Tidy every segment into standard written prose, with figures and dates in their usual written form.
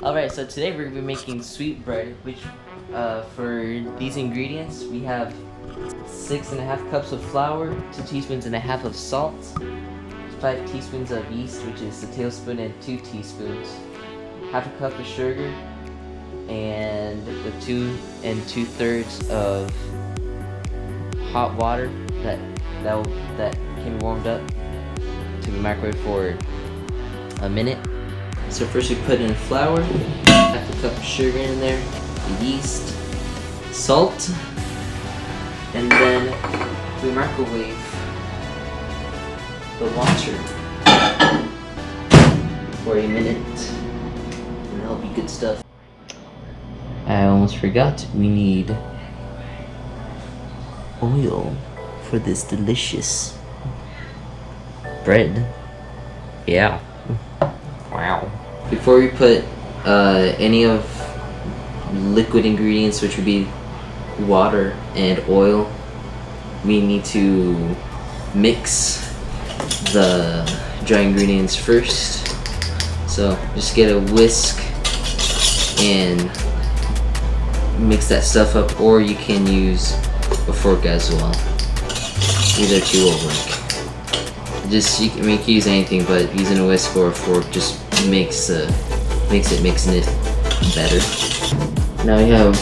Alright, so today we're gonna be making sweet bread, which for these ingredients we have 6.5 cups of flour, 2 teaspoons and a half of salt, 5 teaspoons of yeast, which is a tablespoon and 2 teaspoons, half a cup of sugar, and the 2 2/3 of hot water that can be warmed up to the microwave for a minute. So first we put in flour, half a cup of sugar in there, the yeast, salt, and then we microwave the water for a minute, and that'll be good stuff. I almost forgot, we need oil for this delicious bread. Yeah. Wow. Before we put any of liquid ingredients, which would be water and oil, we need to mix the dry ingredients first. So just get a whisk and mix that stuff up, or you can use a fork as well. Either two will work. You can use anything, but using a whisk or a fork just makes it better. Now we have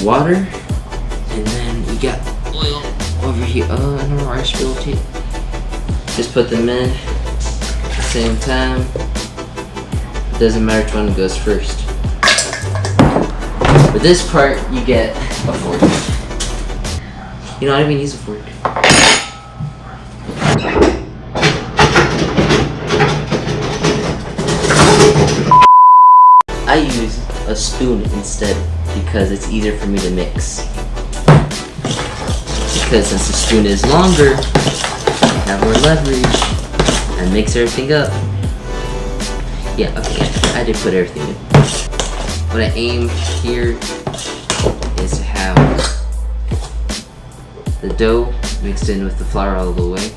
water, and then we got oil over here. Oh, I don't know, I spilled it. Just put them in at the same time. It doesn't matter which one goes first. For this part, you get a fork. You don't even use a fork. I use a spoon instead because it's easier for me to mix. Because since the spoon is longer, I have more leverage and mix everything up. Yeah, okay, I did put everything in. What I aim here is to have the dough mixed in with the flour all the way.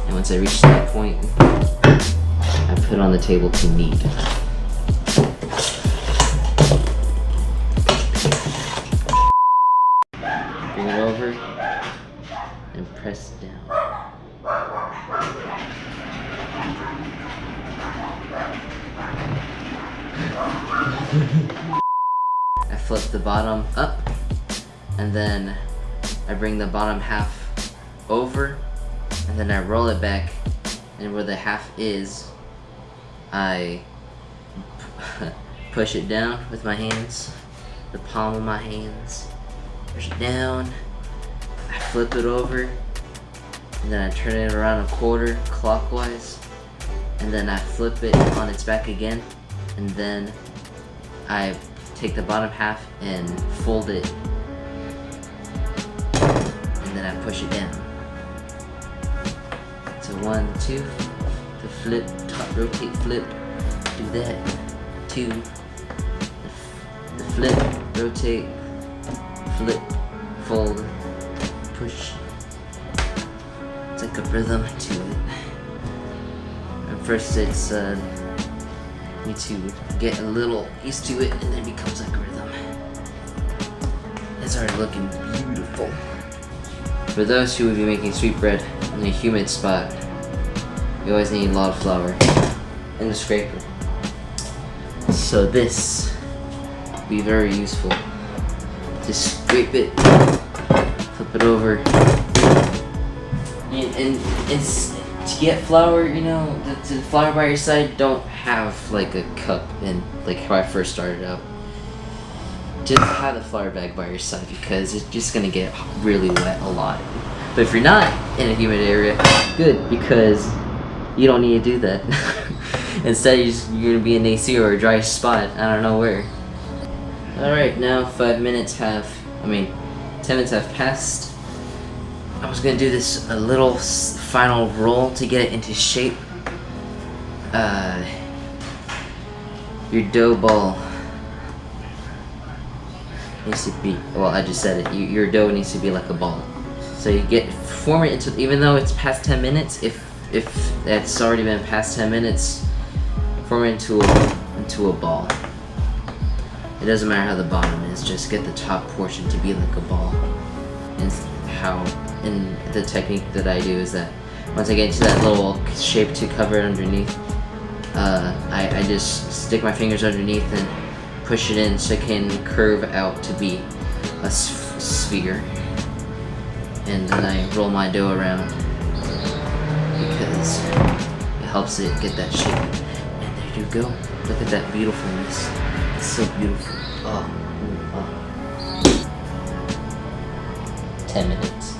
And once I reach that point, I put on the table to knead. Bring it over and press down. I flip the bottom up, and then I bring the bottom half over, and then I roll it back, and where the half is, I push it down with my hands, the palm of my hands, push it down, I flip it over, and then I turn it around a quarter clockwise, and then I flip it on its back again, and then I take the bottom half and fold it, and then I push it down. So 1, 2, to flip, top, rotate, flip, do that. 2, the flip, rotate, flip, fold, push. It's like a rhythm to it. At first it's need to get a little used to it, and then it becomes like a rhythm. It's already looking beautiful. For those who would be making sweet bread in a humid spot, you always need a lot of flour and a scraper. So this will be very useful. Just scrape it, flip it over, and to get flour, you know, the flour by your side, don't have like a cup and like how I first started out. Just have the flour bag by your side because it's just gonna get really wet a lot. But if you're not in a humid area, good, because you don't need to do that. Instead, you're gonna be in AC or a dry spot. I don't know where. All right, now 10 minutes have passed. I was gonna do this a little final roll to get it into shape. Your dough ball needs to be, well, I just said it, your dough needs to be like a ball. So you form it into, even though it's past 10 minutes, if that's already been past 10 minutes, form it into into a ball. It doesn't matter how the bottom is, just get the top portion to be like a ball. And the technique that I do is that once I get into that little shape to cover it underneath, I just stick my fingers underneath and push it in so it can curve out to be a sphere. And then I roll my dough around because it helps it get that shape. And there you go. Look at that beautifulness. It's so beautiful. Oh. 10 minutes.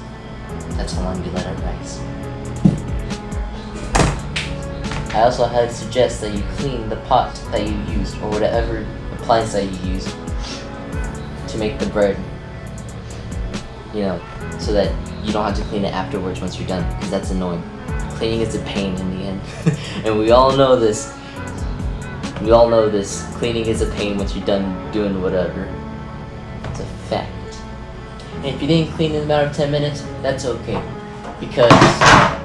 That's how long you let it rise. I also highly suggest that you clean the pot that you used or whatever appliance that you used to make the bread. You know, so that you don't have to clean it afterwards once you're done, because that's annoying. Cleaning is a pain in the end. And we all know this. We all know this. Cleaning is a pain once you're done doing whatever. It's a fact. And if you didn't clean in a matter of 10 minutes, that's okay. Because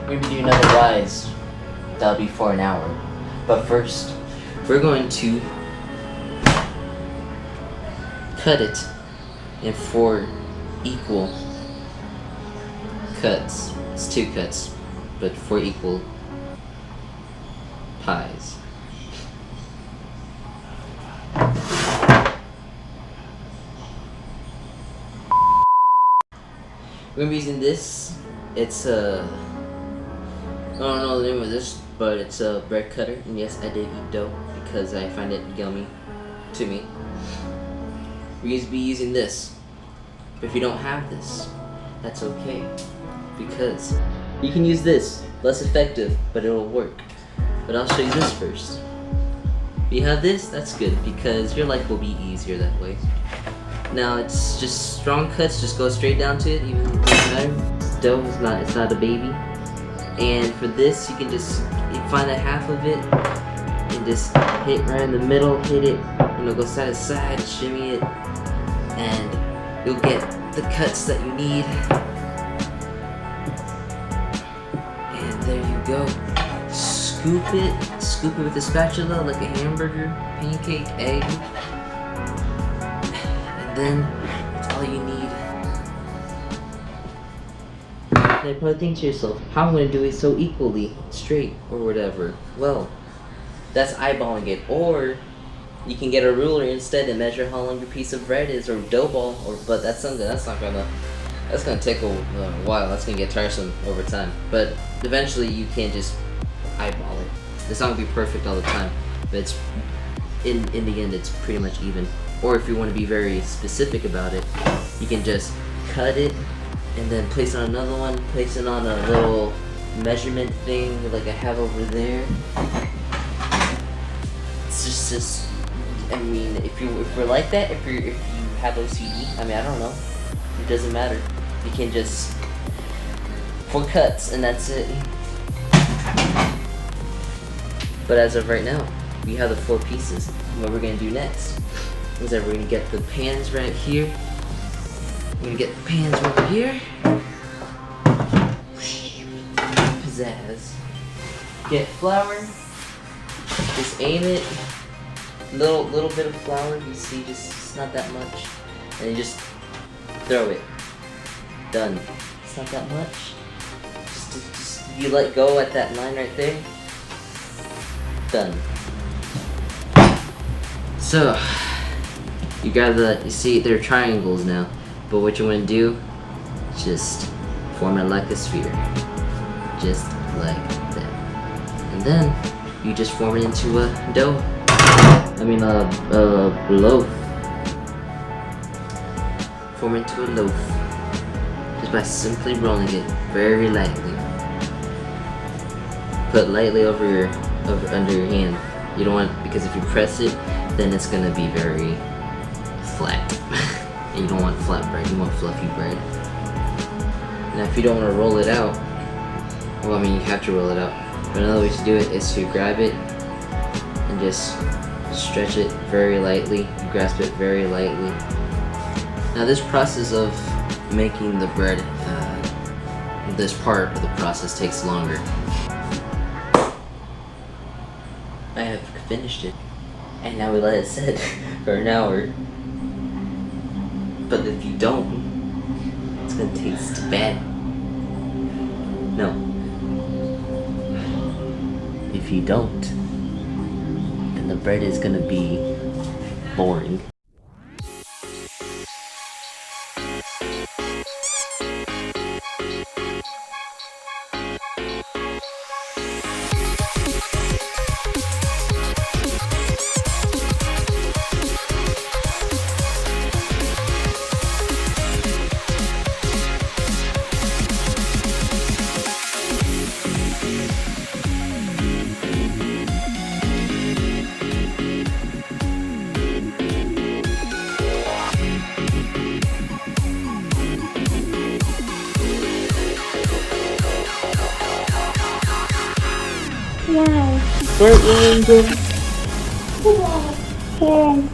we're going to do another rise. That'll be for an hour. But first, we're going to cut it in 4 equal cuts. It's 2 cuts, but 4 equal pies. We're gonna be using this. It's I don't know the name of this, but it's a bread cutter. And yes, I did eat dough because I find it yummy to me. We're going to be using this. But if you don't have this, that's okay, because you can use this. Less effective, but it'll work. But I'll show you this first. If you have this, that's good, because your life will be easier that way. Now it's just strong cuts, just go straight down to it, even if it doesn't matter. Dough is it's not a baby. And for this, you can just find a half of it and just hit right in the middle, hit it, go side to side, shimmy it, and you'll get the cuts that you need. And there you go. Scoop it with a spatula like a hamburger, pancake, egg. And then that's all you need. And you probably think to yourself, how am I going to do it so equally, straight, or whatever? Well, that's eyeballing it. Or you can get a ruler instead and measure how long your piece of bread is, or dough ball. But that's gonna take a while. That's gonna get tiresome over time. But eventually, you can just eyeball it. It's not gonna be perfect all the time, but it's in the end, it's pretty much even. Or if you want to be very specific about it, you can just cut it and then place it on another one, place it on a little measurement thing like I have over there. It's just I mean, if we're like that, if you have OCD, I mean, I don't know, it doesn't matter. You can just 4 cuts and that's it. But as of right now, we have the 4 pieces. What we're gonna do next is that we're gonna get the pans right here. We're gonna get the pans over here. Pizzazz. Get flour. Just aim it. Little bit of flour. You see, it's not that much. And you just throw it. Done. It's not that much. Just you let go at that line right there. Done. So you see they're triangles now, but what you want to do, just form it like a sphere, just like that, and then you just form it into a dough. I mean a loaf. Form it into a loaf just by simply rolling it very lightly. Put lightly over under your hand. You don't want, because if you press it, then it's gonna be very flat. And you don't want flat bread, you want fluffy bread. Now if you don't want to roll it out, well, I mean, you have to roll it out, but another way to do it is to grab it and just stretch it very lightly, you grasp it very lightly. Now this process of making the bread, this part of the process takes longer. I have finished it. and now we let it sit for an hour. But if you don't, it's gonna taste bad. No. If you don't, then the bread is gonna be boring. Wow. What, Angel? Wow.